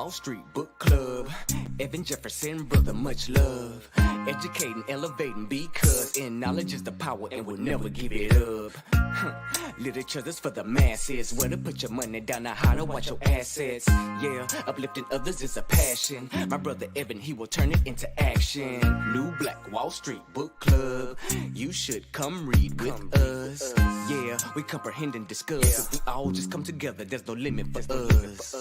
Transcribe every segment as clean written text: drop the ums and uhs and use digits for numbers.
Wall Street Book Club. Evan Jefferson, brother, much love. Educating, elevating, because in knowledge is the power and we'll never give it up. Literature that's for the masses. Where to put your money down, now how to watch your assets. Yeah, uplifting others is a passion. My brother Evan, he will turn it into action. New Black Wall Street Book Club. You should come read with us. Yeah, we comprehend and discuss. If we all just come together, there's no limit for us.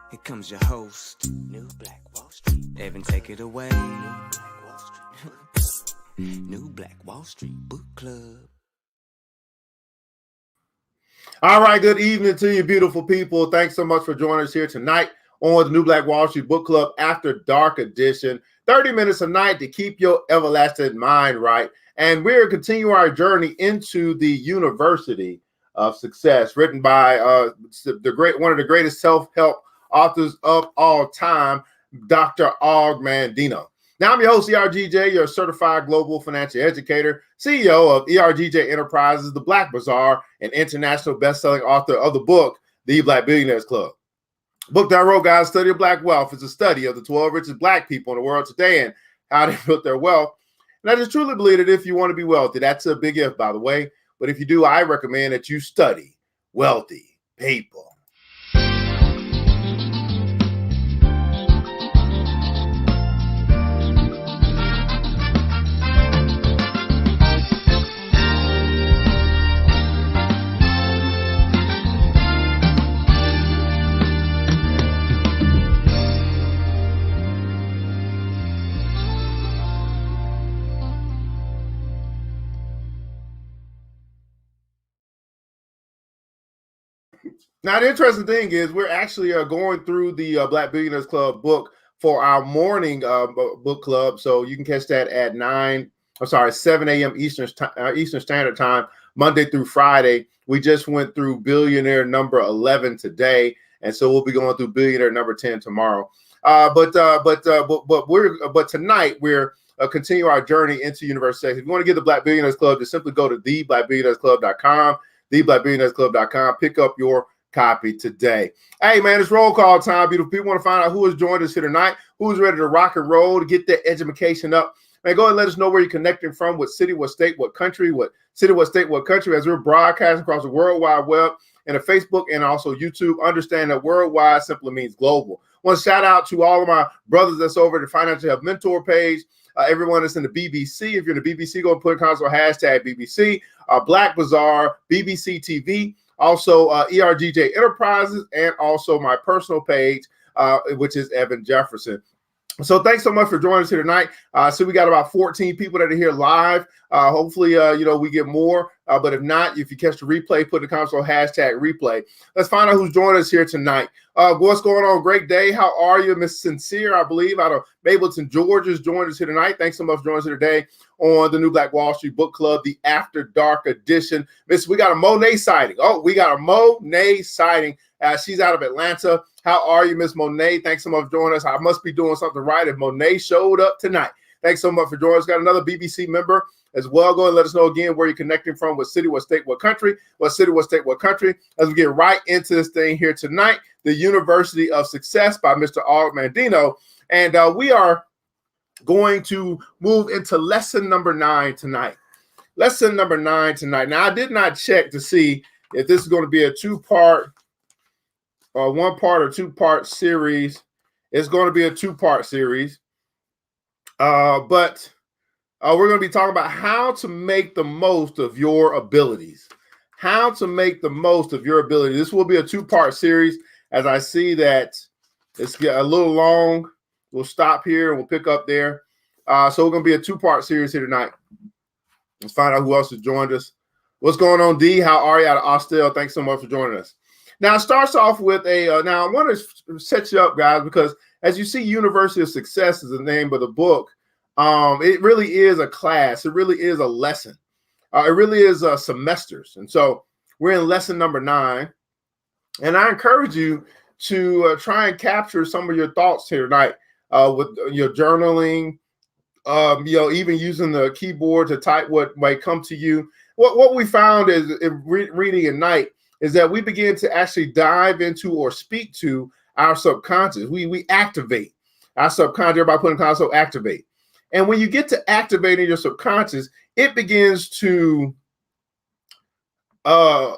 Here comes your host, New Black Wall Street. Evan, take it away. New Black Wall Street. New Black Wall Street Book Club. All right, good evening to you, beautiful people. Thanks so much for joining us here tonight on the New Black Wall Street Book Club After Dark edition. 30 minutes a night to keep your everlasting mind right. And we're continuing our journey into the University of Success, written by one of the greatest self-help authors of all time, Dr. Mandino. Now, I'm your host, ERGJ, your certified global financial educator, CEO of ERGJ Enterprises, The Black Bazaar, and international best-selling author of the book, The Black Billionaires Club. The book that I wrote, guys, Study of Black Wealth, is a study of the 12 richest Black people in the world today and how they built their wealth. And I just truly believe that if you want to be wealthy, that's a big if, by the way, but if you do, I recommend that you study wealthy people. Now, the interesting thing is we're actually going through the Black Billionaires Club book for our morning book club. So you can catch that at 7 a.m. Eastern Standard Time, Monday through Friday. We just went through billionaire number 11 today. And so we'll be going through billionaire number 10 tomorrow. But tonight we're continue our journey into University. If you want to get the Black Billionaires Club, just simply go to theblackbillionairesclub.com, theblackbillionairesclub.com, pick up your copy today. Hey, man, it's roll call time. Beautiful people, want to find out who has joined us here tonight, who's ready to rock and roll to get their education up. Man, go ahead and let us know where you're connecting from, what city, what state, what country, what city, what state, what country, as we're broadcasting across the World Wide Web and Facebook and also YouTube. Understand that worldwide simply means global. I want to shout out to all of my brothers that's over at the Financial Help Mentor page. Everyone that's in the BBC. If you're in the BBC, go and put console hashtag BBC, Black Bazaar, BBC TV, also ERGJ Enterprises, and also my personal page, which is Evan Jefferson. So thanks so much for joining us here tonight. So we got about 14 people that are here live. Hopefully, we get more. But if not, if you catch the replay, put the console hashtag replay. Let's find out who's joining us here tonight. What's going on? Great day. How are you? Miss Sincere, I believe, out of Mableton, Georgia, is joining us here tonight. Thanks so much for joining us here today on the New Black Wall Street Book Club, the After Dark edition. Miss, we got a Monet sighting. Oh, we got a Monet sighting. She's out of Atlanta. How are you, Miss Monet? Thanks so much for joining us. I must be doing something right if Monet showed up tonight. Thanks so much for joining us. Got another BBC member as well. Go ahead and let us know again where you're connecting from, what city, what state, what country, what city, what state, what country. As we get right into this thing here tonight, the University of Success by Mr. Mandino. And we are going to move into lesson number 9 tonight. Lesson number 9 tonight. Now, I did not check to see if this is going to be a 2-part or 1-part or 2-part series. It's going to be a 2-part series. But we're going to be talking about how to make the most of your abilities. How to make the most of your ability. This will be a 2-part series. As I see that it's a little long, we'll stop here and we'll pick up there. So we're going to be a 2-part series here tonight. Let's find out who else has joined us. What's going on, D? How are you out of Austell? Thanks so much for joining us. Now, it starts off with now I want to set you up, guys, because as you see, University of Success is the name of the book. It really is a class. It really is a lesson. It really is semesters. And so we're in lesson number 9. And I encourage you to try and capture some of your thoughts here tonight with your journaling, even using the keyboard to type what might come to you. What we found is in reading at night is that we begin to actually dive into or speak to our subconscious. We activate our subconscious. Everybody put in console, activate. And when you get to activating your subconscious, it begins to I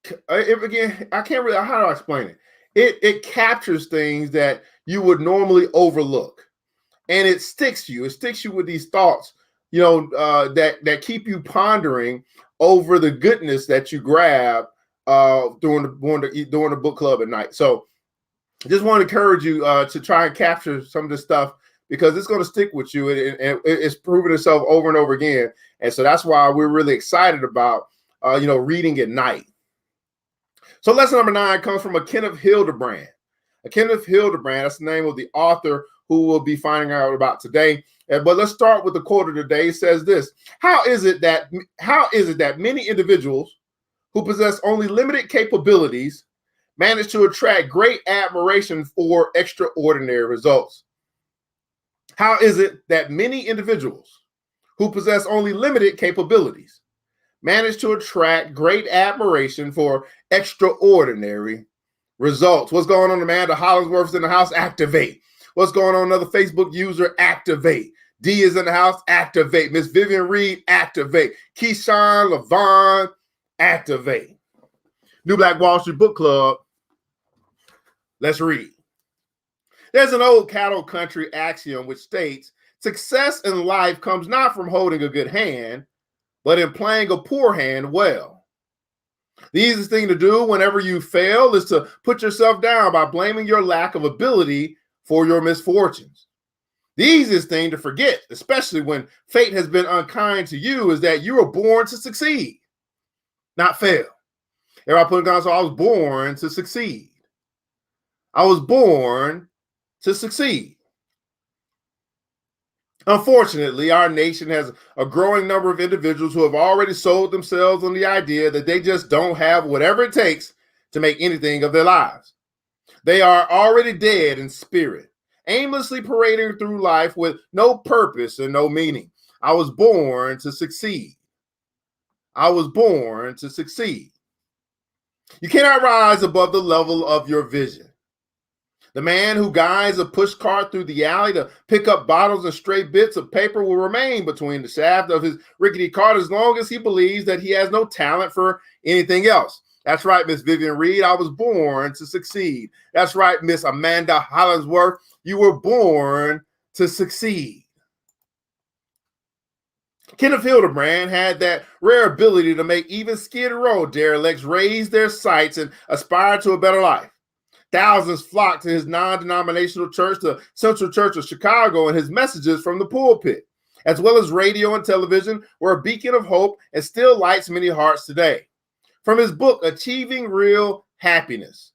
can't really, how do I explain it? It captures things that you would normally overlook, and it sticks you. It sticks you with these thoughts, that keep you pondering over the goodness that you grab during the book club at night. So I just want to encourage you to try and capture some of this stuff, because it's going to stick with you, and it's proven itself over and over again. And so that's why we're really excited about reading at night. So lesson number 9 comes from a Kenneth Hildebrand. A Kenneth Hildebrand, that's the name of the author who we'll be finding out about today. But let's start with the quote of the day. It says this: How is it that many individuals who possess only limited capabilities manage to attract great admiration for extraordinary results? How is it that many individuals who possess only limited capabilities manage to attract great admiration for extraordinary results? What's going on, Amanda Hollingsworth's in the house? Activate. What's going on, another Facebook user? Activate. D is in the house? Activate. Miss Vivian Reed? Activate. Keyshawn Levon? Activate. New Black Wall Street Book Club. Let's read. There's an old cattle country axiom which states, success in life comes not from holding a good hand, but in playing a poor hand well. The easiest thing to do whenever you fail is to put yourself down by blaming your lack of ability for your misfortunes. The easiest thing to forget, especially when fate has been unkind to you, is that you were born to succeed, not fail. Everybody put it down. So I was born to succeed. I was born to succeed. Unfortunately, our nation has a growing number of individuals who have already sold themselves on the idea that they just don't have whatever it takes to make anything of their lives. They are already dead in spirit, aimlessly parading through life with no purpose and no meaning. I was born to succeed. I was born to succeed. You cannot rise above the level of your vision. The man who guides a push cart through the alley to pick up bottles and stray bits of paper will remain between the shaft of his rickety cart as long as he believes that he has no talent for anything else. That's right, Miss Vivian Reed. I was born to succeed. That's right, Miss Amanda Hollingsworth. You were born to succeed. Kenneth Hildebrand had that rare ability to make even Skid Row derelicts raise their sights and aspire to a better life. Thousands flocked to his non-denominational church, the Central Church of Chicago, and his messages from the pulpit, as well as radio and television, were a beacon of hope and still lights many hearts today. From his book, Achieving Real Happiness,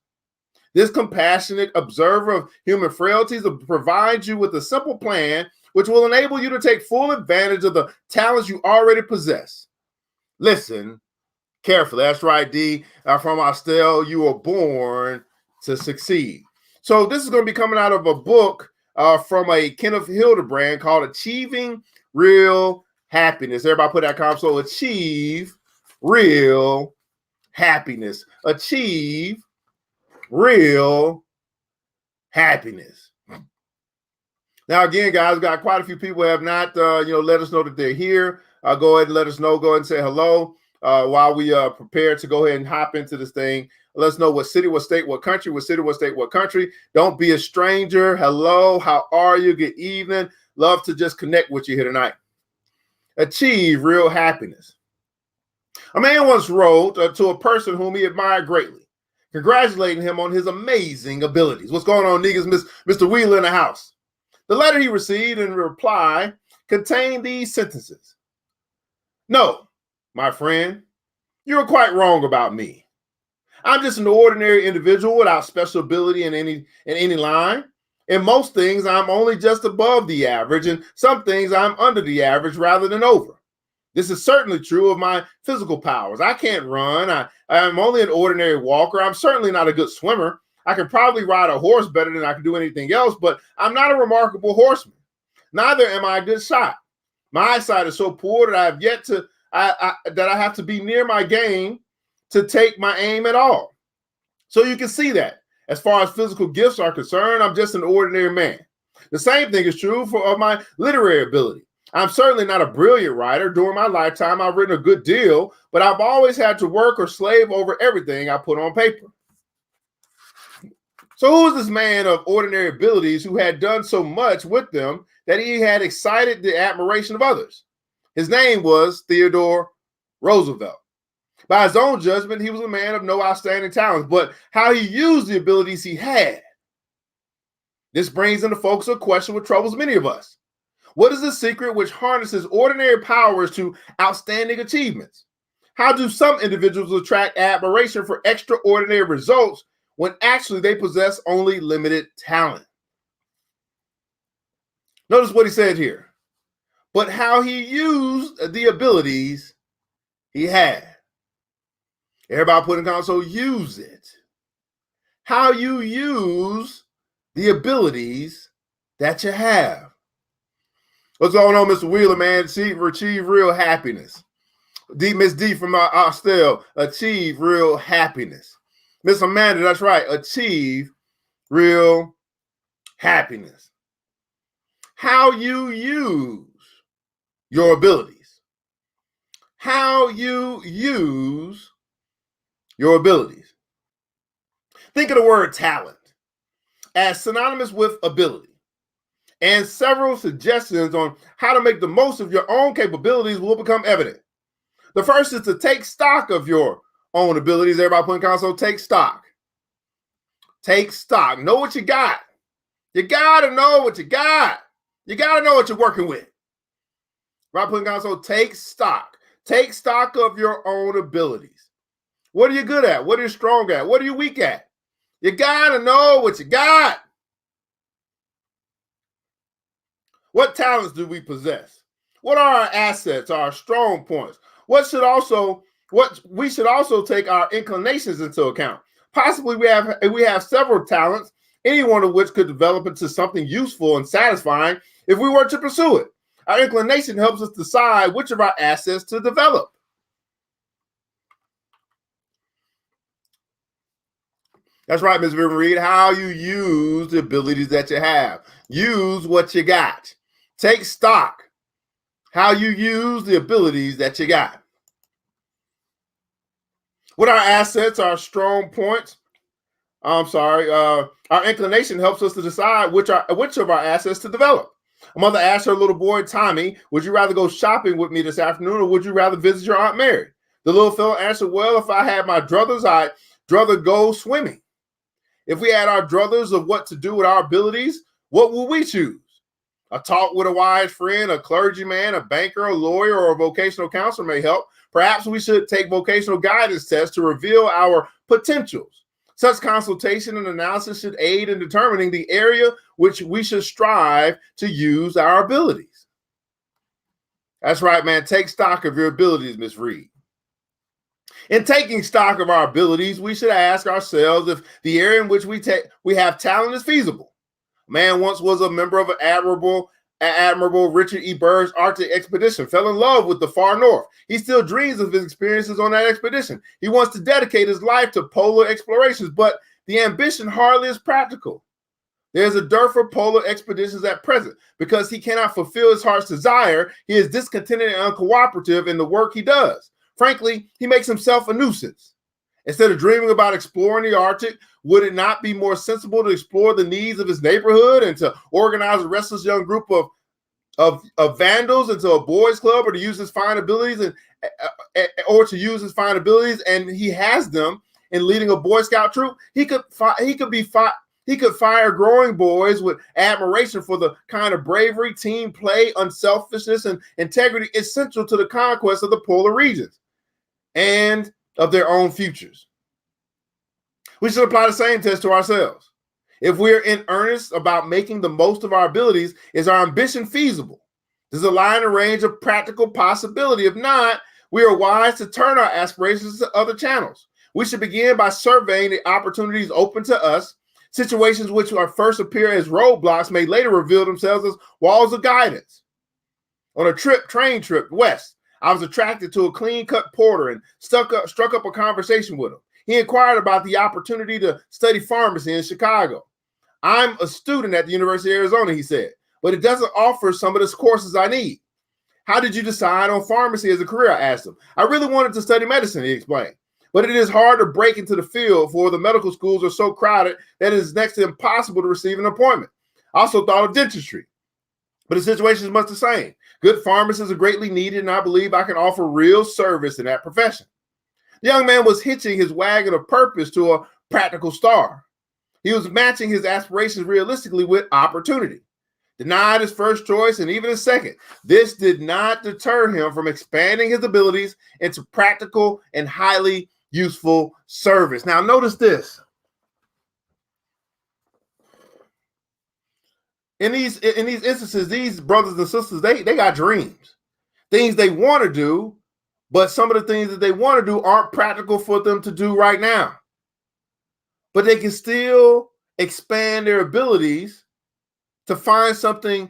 this compassionate observer of human frailties provides you with a simple plan which will enable you to take full advantage of the talents you already possess. Listen carefully. That's right, D. From Estelle, you were born to succeed. So this is going to be coming out of a book from a Kenneth Hildebrand called Achieving Real Happiness. Everybody put that comment. So achieve real happiness. Achieve real happiness. Now, again, guys, we've got quite a few people who have not, let us know that they're here. Go ahead and let us know. Go ahead and say hello while we prepare to go ahead and hop into this thing. Let us know what city, what state, what country, what city, what state, what country. Don't be a stranger. Hello, how are you? Good evening. Love to just connect with you here tonight. Achieve real happiness. A man once wrote to a person whom he admired greatly, congratulating him on his amazing abilities. What's going on, niggas? Mr. Wheeler in the house. The letter he received in reply contained these sentences. No, my friend, you're quite wrong about me. I'm just an ordinary individual without special ability in any line. In most things, I'm only just above the average, and some things I'm under the average rather than over. This is certainly true of my physical powers. I can't run. I'm only an ordinary walker. I'm certainly not a good swimmer. I can probably ride a horse better than I can do anything else, but I'm not a remarkable horseman. Neither am I a good shot. My eyesight is so poor that I have yet to that I have to be near my game to take my aim at all. So you can see that As far as physical gifts are concerned, I'm just an ordinary man. The same thing is true of my literary ability. I'm certainly not a brilliant writer. During my lifetime, I've written a good deal, but I've always had to work or slave over everything I put on paper. So who is this man of ordinary abilities who had done so much with them that he had excited the admiration of others? His name was Theodore Roosevelt. By his own judgment, he was a man of no outstanding talents, but how he used the abilities he had. This brings into focus a question which troubles many of us. What is the secret which harnesses ordinary powers to outstanding achievements? How do some individuals attract admiration for extraordinary results when actually they possess only limited talent? Notice what he said here. But how he used the abilities he had. Everybody put in console, use it. How you use the abilities that you have. What's going on, Mr. Wheeler, man? Achieve real happiness. Miss D from Austell, achieve real happiness. Miss Amanda, that's right, achieve real happiness. How you use your abilities. How you use your abilities. Think of the word talent as synonymous with ability, and several suggestions on how to make the most of your own capabilities will become evident. The first is to take stock of your own abilities. Everybody put in console, take stock. Take stock. Know what you got. You got to know what you got. You got to know what you're working with. Everybody put in console, take stock. Take stock of your own abilities. What are you good at? What are you strong at? What are you weak at? You got to know what you got. What talents do we possess? What are our assets, our strong points? We should also take our inclinations into account. Possibly we have several talents, any one of which could develop into something useful and satisfying if we were to pursue it. Our inclination helps us decide which of our assets to develop. That's right, Ms. Vivian Reed. How you use the abilities that you have. Use what you got. Take stock. How you use the abilities that you got. What our assets, our strong points. Our inclination helps us to decide which of our assets to develop. A mother asked her little boy, Tommy, would you rather go shopping with me this afternoon or would you rather visit your Aunt Mary? The little fellow answered, well, if I had my druthers, I'd rather go swimming. If we had our druthers of what to do with our abilities, what will we choose? A talk with a wise friend, a clergyman, a banker, a lawyer, or a vocational counselor may help. Perhaps we should take vocational guidance tests to reveal our potentials. Such consultation and analysis should aid in determining the area which we should strive to use our abilities. That's right, man. Take stock of your abilities, Ms. Reed. In taking stock of our abilities, we should ask ourselves if the area in which we have talent is feasible. A man once was a member of an Admiral Richard E. Byrd's Arctic expedition, fell in love with the far north. He still dreams of his experiences on that expedition. He wants to dedicate his life to polar explorations, but the ambition hardly is practical. There's a dearth of polar expeditions at present. Because he cannot fulfill his heart's desire, he is discontented and uncooperative in the work he does. Frankly, he makes himself a nuisance. Instead of dreaming about exploring the Arctic, would it not be more sensible to explore the needs of his neighborhood and to organize a restless young group of vandals into a boys' club, or to use his fine abilities and he has them in leading a Boy Scout troop? He could fire growing boys with admiration for the kind of bravery, team play, unselfishness, and integrity essential to the conquest of the polar regions and of their own futures. We should apply the same test to ourselves. If we're in earnest about making the most of our abilities, is our ambition feasible? Does it lie in a range of practical possibility? If not, we are wise to turn our aspirations to other channels. We should begin by surveying the opportunities open to us. Situations which first appear as roadblocks may later reveal themselves as walls of guidance. On a train trip west, I was attracted to a clean-cut porter and struck up a conversation with him. He inquired about the opportunity to study pharmacy in Chicago. I'm a student at the University of Arizona, he said, but it doesn't offer some of the courses I need. How did you decide on pharmacy as a career? I asked him. I really wanted to study medicine, he explained, but it is hard to break into the field, for the medical schools are so crowded that it is next to impossible to receive an appointment. I also thought of dentistry, but the situation is much the same. Good pharmacists are greatly needed, and I believe I can offer real service in that profession. The young man was hitching his wagon of purpose to a practical star. He was matching his aspirations realistically with opportunity. Denied his first choice and even his second, this did not deter him from expanding his abilities into practical and highly useful service. Now, notice this. In these instances, these brothers and sisters, they got dreams, things they want to do, but some of the things that they want to do aren't practical for them to do right now. But they can still expand their abilities to find something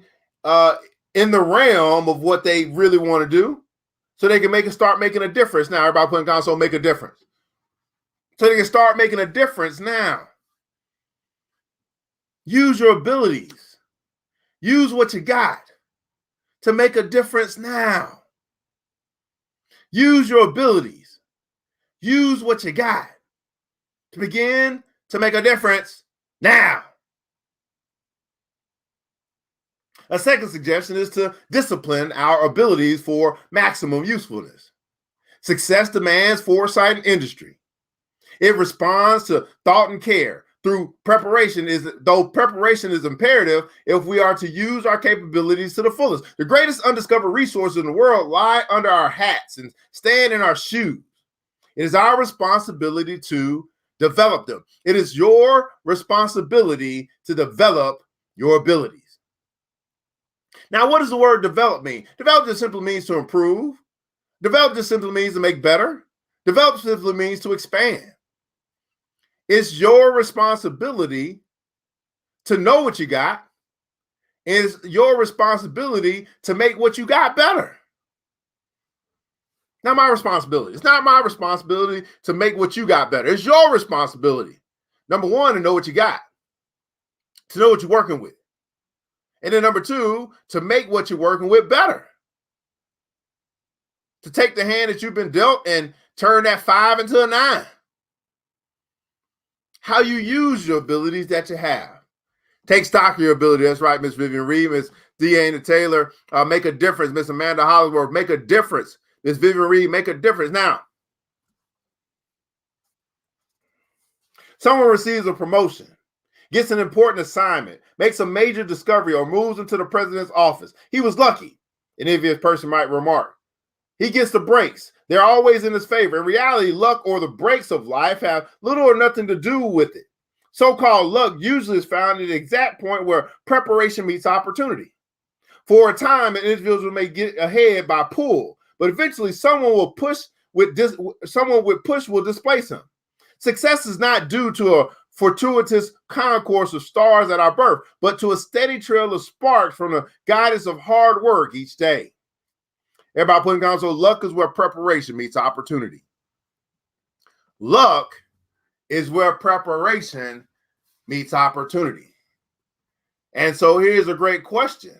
in the realm of what they really want to do, so they can start making a difference. Now, everybody put in console, make a difference. So they can start making a difference now. Use your abilities. Use what you got to make a difference now. Use your abilities. Use what you got to begin to make a difference now. A second suggestion is to discipline our abilities for maximum usefulness. Success demands foresight and industry. It responds to thought and care through preparation, though preparation is imperative if we are to use our capabilities to the fullest. The greatest undiscovered resources in the world lie under our hats and stand in our shoes. It is our responsibility to develop them. It is your responsibility to develop your abilities. Now, what does the word develop mean? Develop just simply means to improve. Develop just simply means to make better. Develop simply means to expand. It's your responsibility to know what you got. It's your responsibility to make what you got better. Not my responsibility. It's not my responsibility to make what you got better. It's your responsibility. Number one, to know what you got, to know what you're working with. And then number two, to make what you're working with better. To take the hand that you've been dealt and turn that 5 into a 9. How you use your abilities that you have. Take stock of your ability. That's right, Miss Vivian Reed, Miss Deanna Taylor. Make a difference. Miss Amanda Hollingsworth, make a difference. Miss Vivian Reed, make a difference. Now, someone receives a promotion, gets an important assignment, makes a major discovery, or moves into the president's office. He was lucky, an envious person might remark. He gets the breaks. They're always in his favor. In reality, luck or the breaks of life have little or nothing to do with it. So-called luck usually is found at the exact point where preparation meets opportunity. For a time, an individual may get ahead by pull, but eventually someone with push will displace him. Success is not due to a fortuitous concourse of stars at our birth, but to a steady trail of sparks from the guidance of hard work each day. Everybody putting down, so luck is where preparation meets opportunity. Luck is where preparation meets opportunity. And so here's a great question.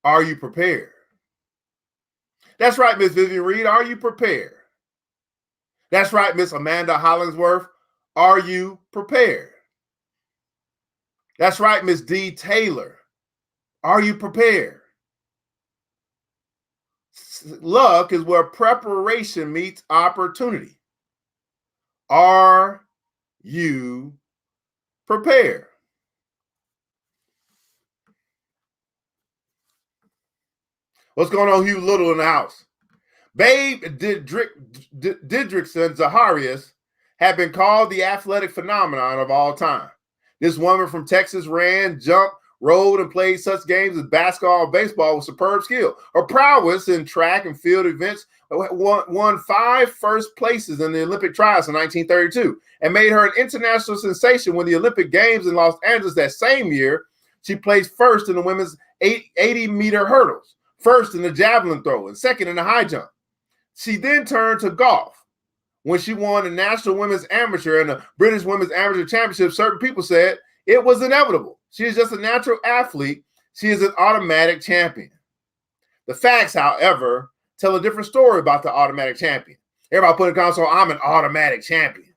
Are you prepared? That's right, Miss Vivian Reed. Are you prepared? That's right, Miss Amanda Hollingsworth. Are you prepared? That's right, Miss D. Taylor. Are you prepared? Luck is where preparation meets opportunity. Are you prepared? What's going on, Hugh Little in the house? Babe Didrikson Zaharias had been called the athletic phenomenon of all time. This woman from Texas ran, jumped, rode, and played such games as basketball and baseball with superb skill. Her prowess in track and field events won 5 first places in the Olympic trials in 1932 and made her an international sensation when the Olympic Games in Los Angeles that same year. She placed first in the women's 80-meter hurdles, first in the javelin throw, and second in the high jump. She then turned to golf, When she won the National Women's Amateur and the British Women's Amateur Championship, certain people said it was inevitable. She is just a natural athlete. She is an automatic champion. The facts, however, tell a different story about the automatic champion. Everybody put in console, I'm an automatic champion.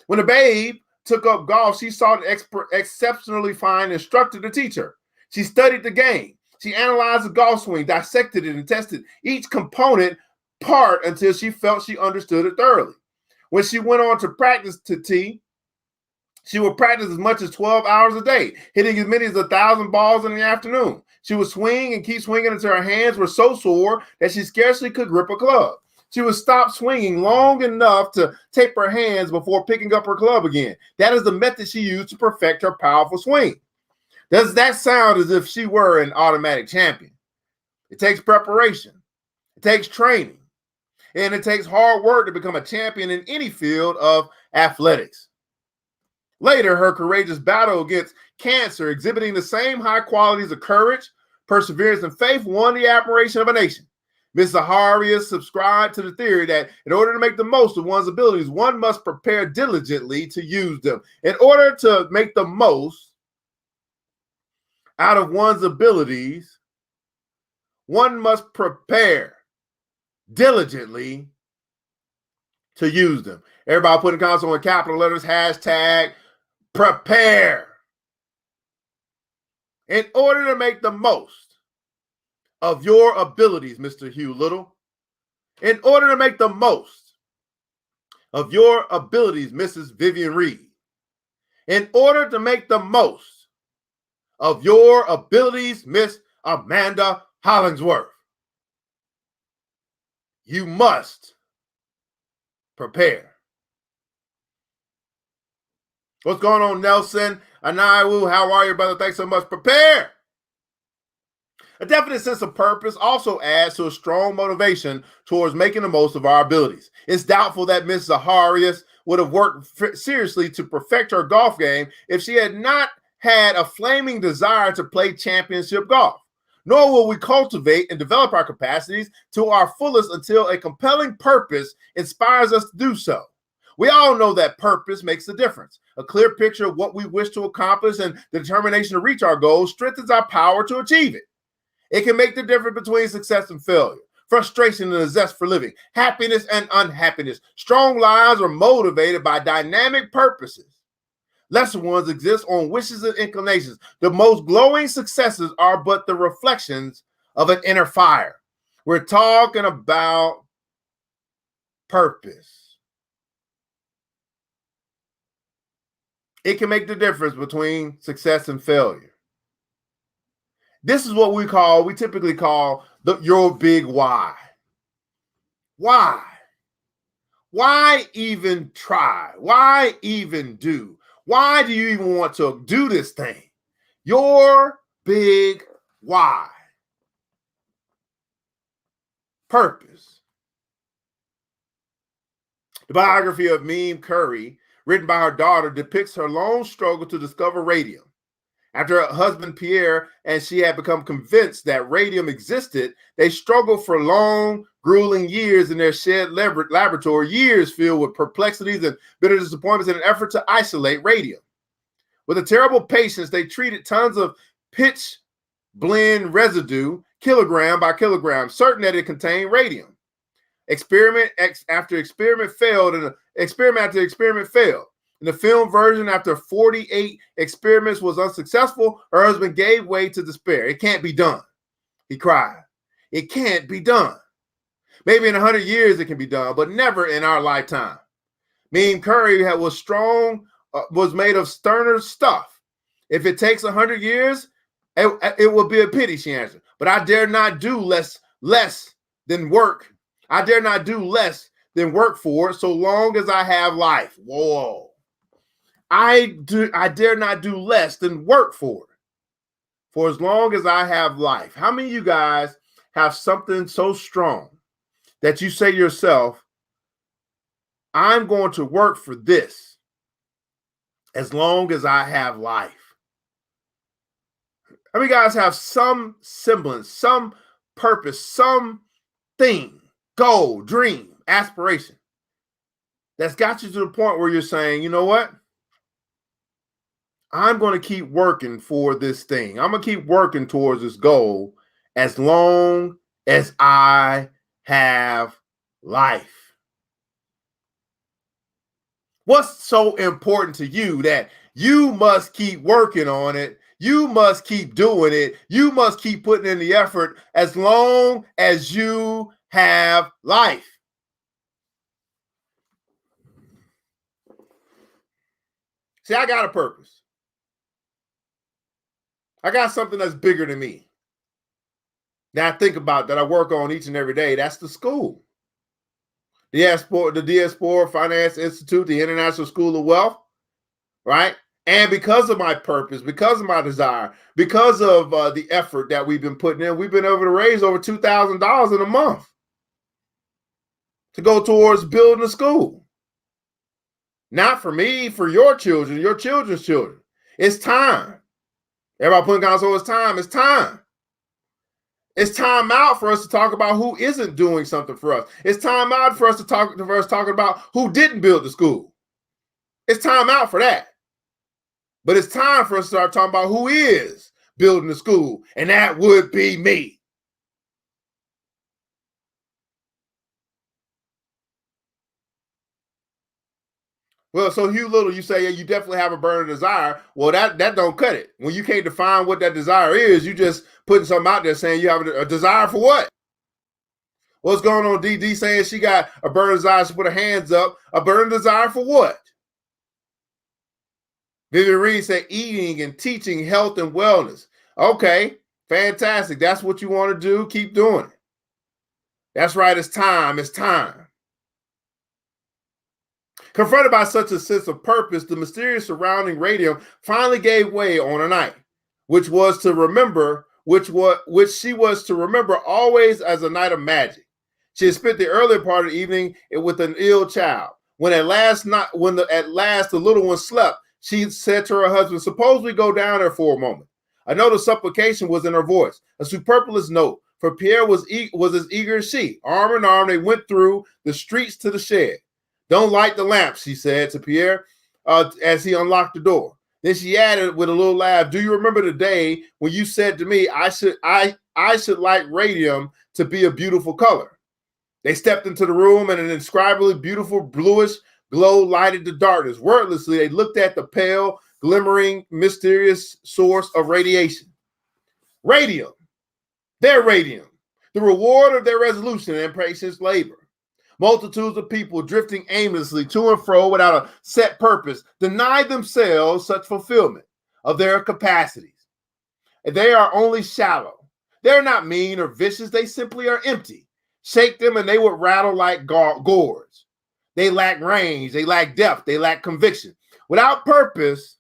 When the babe took up golf, she sought an exceptionally fine instructor to teach her. She studied the game. She analyzed the golf swing, dissected it, and tested each component part until she felt she understood it thoroughly. When she went on to practice to tee, she would practice as much as 12 hours a day, hitting as many as 1,000 balls in the afternoon. She would swing and keep swinging until her hands were so sore that she scarcely could grip a club. She would stop swinging long enough to tape her hands before picking up her club again. That is the method she used to perfect her powerful swing. Does that sound as if she were an automatic champion? It takes preparation. It takes training. And it takes hard work to become a champion in any field of athletics. Later, her courageous battle against cancer, exhibiting the same high qualities of courage, perseverance, and faith, won the admiration of a nation. Ms. Zaharias subscribed to the theory that in order to make the most of one's abilities, one must prepare diligently to use them. In order to make the most out of one's abilities, one must prepare diligently to use them. Everybody put in console in capital letters, hashtag prepare. In order to make the most of your abilities, Mr. Hugh Little, in order to make the most of your abilities, Mrs. Vivian Reed, in order to make the most of your abilities, Miss Amanda Hollingsworth, you must prepare. What's going on, Nelson? Anaiwu, how are you, brother? Thanks so much. Prepare. A definite sense of purpose also adds to a strong motivation towards making the most of our abilities. It's doubtful that Ms. Zaharias would have worked seriously to perfect her golf game if she had not had a flaming desire to play championship golf. Nor will we cultivate and develop our capacities to our fullest until a compelling purpose inspires us to do so. We all know that purpose makes a difference. A clear picture of what we wish to accomplish and the determination to reach our goals strengthens our power to achieve it. It can make the difference between success and failure, frustration and a zest for living, happiness and unhappiness. Strong lives are motivated by dynamic purposes. Lesser ones exist on wishes and inclinations. The most glowing successes are but the reflections of an inner fire. We're talking about purpose. It can make the difference between success and failure. This is what we typically call your big why. Why? Why even try? Why even do? Why do you even want to do this thing? Your big why. Purpose. The biography of Meme Curry, written by her daughter, depicts her long struggle to discover radium. After her husband Pierre and she had become convinced that radium existed, they struggled for long, grueling years in their shared laboratory, years filled with perplexities and bitter disappointments in an effort to isolate radium. With a terrible patience, they treated tons of pitch blend residue, kilogram by kilogram, certain that it contained radium. Experiment after experiment failed, and experiment after experiment failed. In the film version, after 48 experiments was unsuccessful, her husband gave way to despair. It can't be done, he cried. It can't be done. Maybe in 100 years it can be done, but never in our lifetime. Meme Curry was made of sterner stuff. If it takes 100 years, it will be a pity, she answered. But I dare not do less than work. I dare not do less than work for it so long as I have life. Whoa. I dare not do less than work for it for as long as I have life. How many of you guys have something so strong that you say to yourself, I'm going to work for this as long as I have life? How many guys have some semblance, some purpose, some thing, goal, dream, aspiration that's got you to the point where you're saying, you know what? I'm going to keep working for this thing. I'm going to keep working towards this goal as long as I have life. What's so important to you that you must keep working on it? You must keep doing it. You must keep putting in the effort as long as you have life. See, I got a purpose. I got something that's bigger than me that I think about, that I work on each and every day. That's the school. The Diaspora Finance Institute, the International School of Wealth, right? And because of my purpose, because of my desire, because of the effort that we've been putting in, we've been able to raise over $2,000 in a month to go towards building a school. Not for me, for your children, your children's children. It's time. Everybody putting console, it's time. It's time. It's time out for us to talk about who isn't doing something for us. It's time out for us to talking about who didn't build the school. It's time out for that. But it's time for us to start talking about who is building the school, and that would be me. Well, so Hugh Little, you say, yeah, you definitely have a burning desire. Well, that don't cut it. When you can't define what that desire is, you just putting something out there saying you have a desire for what? What's going on? DD saying she got a burning desire. She put her hands up. A burning desire for what? Vivian Reed said eating and teaching health and wellness. Okay, fantastic. That's what you want to do. Keep doing it. That's right. It's time. It's time. Confronted by such a sense of purpose, the mysterious surrounding radium finally gave way on a night, which she was to remember always as a night of magic. She had spent the earlier part of the evening with an ill child. When at last the little one slept, she said to her husband, "Suppose we go down there for a moment." A note of supplication was in her voice, a superfluous note, for Pierre was as eager as she. Arm in arm, they went through the streets to the shed. "Don't light the lamps," she said to Pierre as he unlocked the door. Then she added with a little laugh, "Do you remember the day when you said to me, I should light radium to be a beautiful color?" They stepped into the room, and an indescribably beautiful bluish glow lighted the darkness. Wordlessly, they looked at the pale, glimmering, mysterious source of radiation. Radium, their radium, the reward of their resolution and patience labor. Multitudes of people drifting aimlessly to and fro without a set purpose deny themselves such fulfillment of their capacities. They are only shallow. They're not mean or vicious. They simply are empty. Shake them and they would rattle like gourds. They lack range. They lack depth. They lack conviction. Without purpose,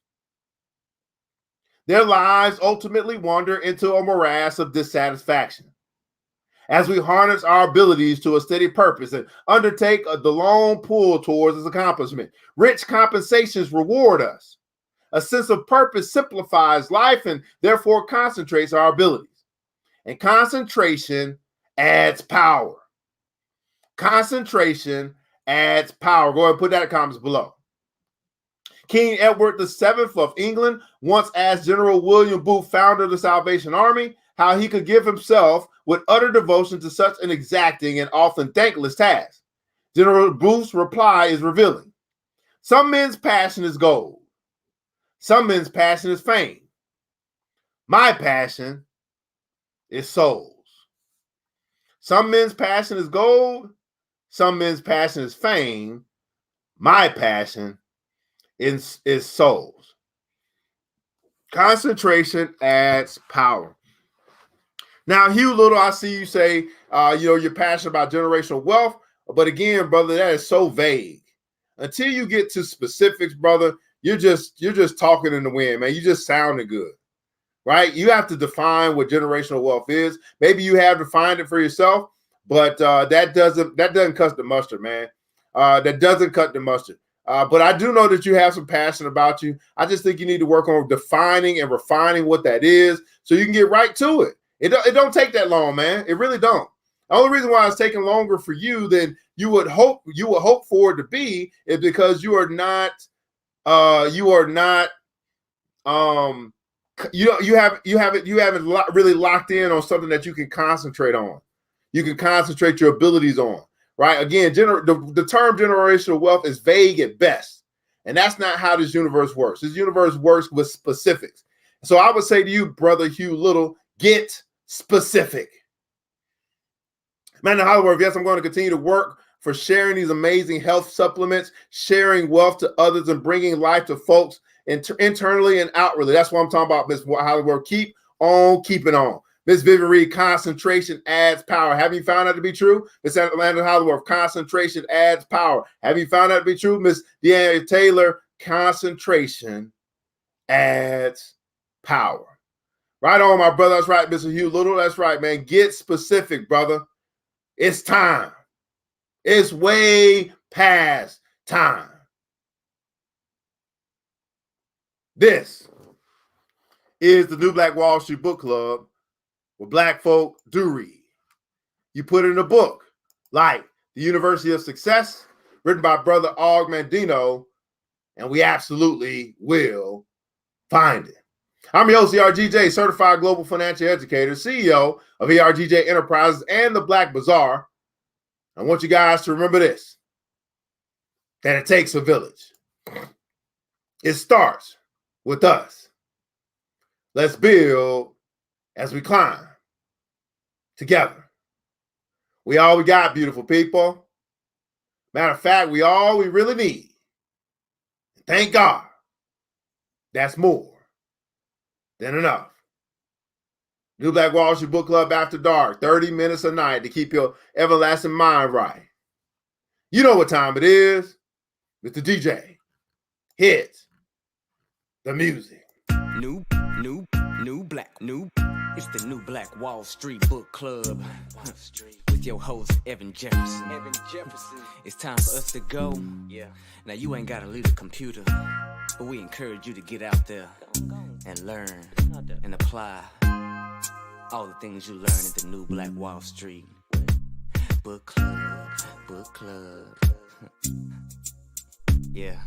their lives ultimately wander into a morass of dissatisfaction. As we harness our abilities to a steady purpose and undertake the long pull towards its accomplishment, rich compensations reward us. A sense of purpose simplifies life and therefore concentrates our abilities. And concentration adds power. Concentration adds power. Go ahead and put that in the comments below. King Edward VII of England once asked General William Booth, founder of the Salvation Army, how he could give himself with utter devotion to such an exacting and often thankless task. General Booth's reply is revealing. Some men's passion is gold. Some men's passion is fame. My passion is souls. Some men's passion is gold. Some men's passion is fame. My passion is souls. Concentration adds power. Now, Hugh Little, I see you say, you're passionate about generational wealth, but again, brother, that is so vague. Until you get to specifics, brother, you're just talking in the wind, man. You just sounding good, right? You have to define what generational wealth is. Maybe you have defined it for yourself, but that doesn't cut the mustard, man. That doesn't cut the mustard. But I do know that you have some passion about you. I just think you need to work on defining and refining what that is so you can get right to it. It don't take that long, man. It really don't. The only reason why it's taking longer for you than you would hope for it to be is because you haven't really locked in on something that you can concentrate on. You can concentrate your abilities on, right? Again, the term generational wealth is vague at best. And that's not how this universe works. This universe works with specifics. So I would say to you, brother Hugh Little, get specific. Man, in Hollywood, yes, I'm going to continue to work for sharing these amazing health supplements, sharing wealth to others, and bringing life to folks internally and outwardly. That's what I'm talking about, Miss Hollywood. Keep on keeping on. Miss Vivian Reed, concentration adds power. Have you found that to be true? Miss Atlanta Hollywood, concentration adds power. Have you found that to be true? Miss Deanna Taylor, concentration adds power. Right on, my brother. That's right, Mr. Hugh Little. That's right, man. Get specific, brother. It's time. It's way past time. This is the New Black Wall Street Book Club, where Black folk do read. You put in a book like The University of Success, written by Brother Mandino, and we absolutely will find it. I'm your host, ERGJ, Certified Global Financial Educator, CEO of ERGJ Enterprises and the Black Bazaar. I want you guys to remember this, that it takes a village. It starts with us. Let's build as we climb together. We all we got, beautiful people. Matter of fact, we all we really need. Thank God. That's more than enough. New Black Wall Street Book Club After Dark, 30 minutes a night to keep your everlasting mind right. You know what time it is. Mr. DJ hits the music. It's the New Black Wall Street Book Club with your host Evan Jefferson. It's time for us to go. Yeah. Now you ain't gotta leave the computer, but we encourage you to get out there and learn and apply all the things you learn at the New Black Wall Street Book Club. Yeah.